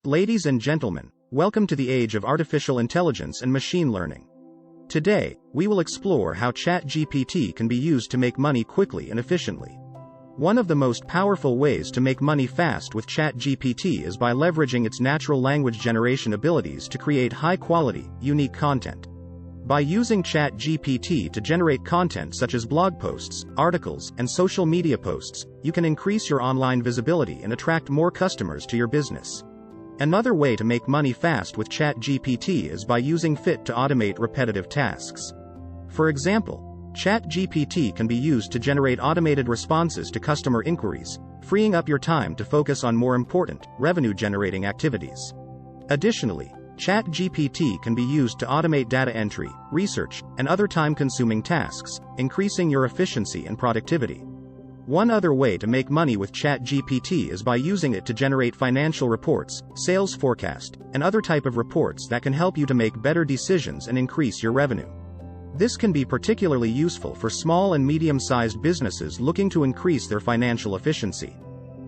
Ladies and gentlemen, welcome to the age of artificial intelligence and machine learning. Today, we will explore how ChatGPT can be used to make money quickly and efficiently. One of the most powerful ways to make money fast with ChatGPT is by leveraging its natural language generation abilities to create high-quality, unique content. By using ChatGPT to generate content such as blog posts, articles, and social media posts, you can increase your online visibility and attract more customers to your business. Another way to make money fast with ChatGPT is by using it to automate repetitive tasks. For example, ChatGPT can be used to generate automated responses to customer inquiries, freeing up your time to focus on more important, revenue-generating activities. Additionally, ChatGPT can be used to automate data entry, research, and other time-consuming tasks, increasing your efficiency and productivity. One other way to make money with ChatGPT is by using it to generate financial reports, sales forecast, and other type of reports that can help you to make better decisions and increase your revenue. This can be particularly useful for small and medium-sized businesses looking to increase their financial efficiency.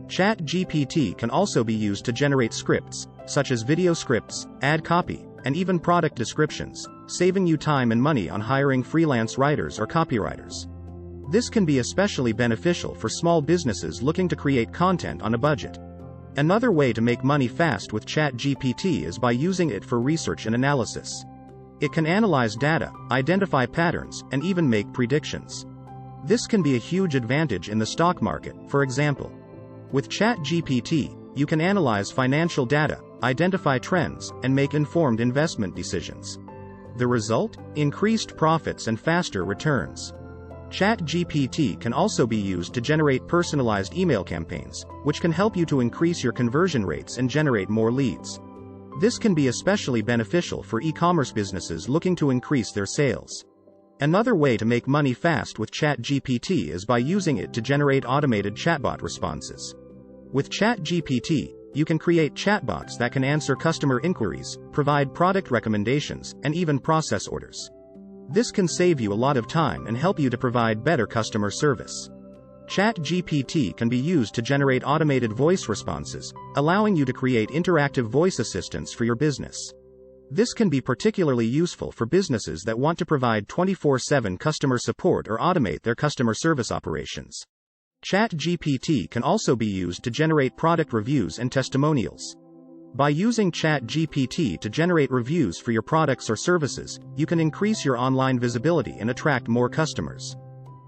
ChatGPT can also be used to generate scripts, such as video scripts, ad copy, and even product descriptions, saving you time and money on hiring freelance writers or copywriters. This can be especially beneficial for small businesses looking to create content on a budget. Another way to make money fast with ChatGPT is by using it for research and analysis. It can analyze data, identify patterns, and even make predictions. This can be a huge advantage in the stock market, for example. With ChatGPT, you can analyze financial data, identify trends, and make informed investment decisions. The result? Increased profits and faster returns. ChatGPT can also be used to generate personalized email campaigns, which can help you to increase your conversion rates and generate more leads. This can be especially beneficial for e-commerce businesses looking to increase their sales. Another way to make money fast with ChatGPT is by using it to generate automated chatbot responses. With ChatGPT, you can create chatbots that can answer customer inquiries, provide product recommendations, and even process orders. This can save you a lot of time and help you to provide better customer service. ChatGPT can be used to generate automated voice responses, allowing you to create interactive voice assistants for your business. This can be particularly useful for businesses that want to provide 24/7 customer support or automate their customer service operations. ChatGPT can also be used to generate product reviews and testimonials. By using ChatGPT to generate reviews for your products or services, you can increase your online visibility and attract more customers.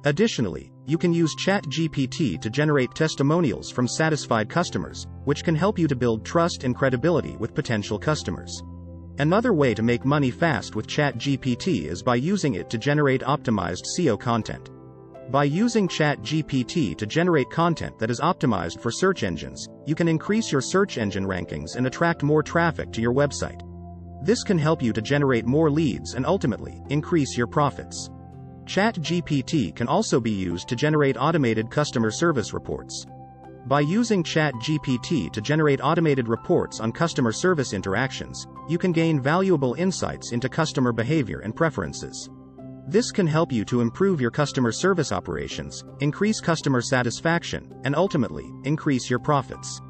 Additionally, you can use ChatGPT to generate testimonials from satisfied customers, which can help you to build trust and credibility with potential customers. Another way to make money fast with ChatGPT is by using it to generate optimized SEO content. By using ChatGPT to generate content that is optimized for search engines, you can increase your search engine rankings and attract more traffic to your website. This can help you to generate more leads and ultimately, increase your profits. ChatGPT can also be used to generate automated customer service reports. By using ChatGPT to generate automated reports on customer service interactions, you can gain valuable insights into customer behavior and preferences. This can help you to improve your customer service operations, increase customer satisfaction, and ultimately, increase your profits.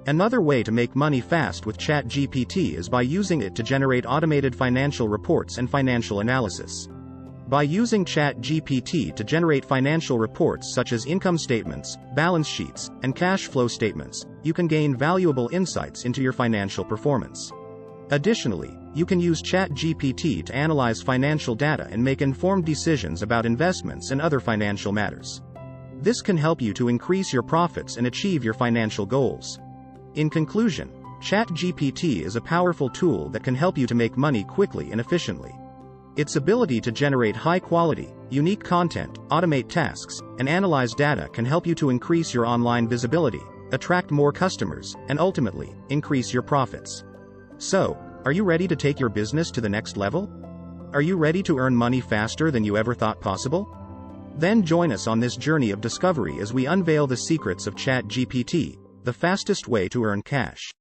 Another way to make money fast with ChatGPT is by using it to generate automated financial reports and financial analysis. By using ChatGPT to generate financial reports such as income statements, balance sheets, and cash flow statements, you can gain valuable insights into your financial performance. Additionally, you can use ChatGPT to analyze financial data and make informed decisions about investments and other financial matters. This can help you to increase your profits and achieve your financial goals. In conclusion, ChatGPT is a powerful tool that can help you to make money quickly and efficiently. Its ability to generate high-quality, unique content, automate tasks, and analyze data can help you to increase your online visibility, attract more customers, and ultimately, increase your profits. So, are you ready to take your business to the next level? Are you ready to earn money faster than you ever thought possible? Then join us on this journey of discovery as we unveil the secrets of ChatGPT, the fastest way to earn cash.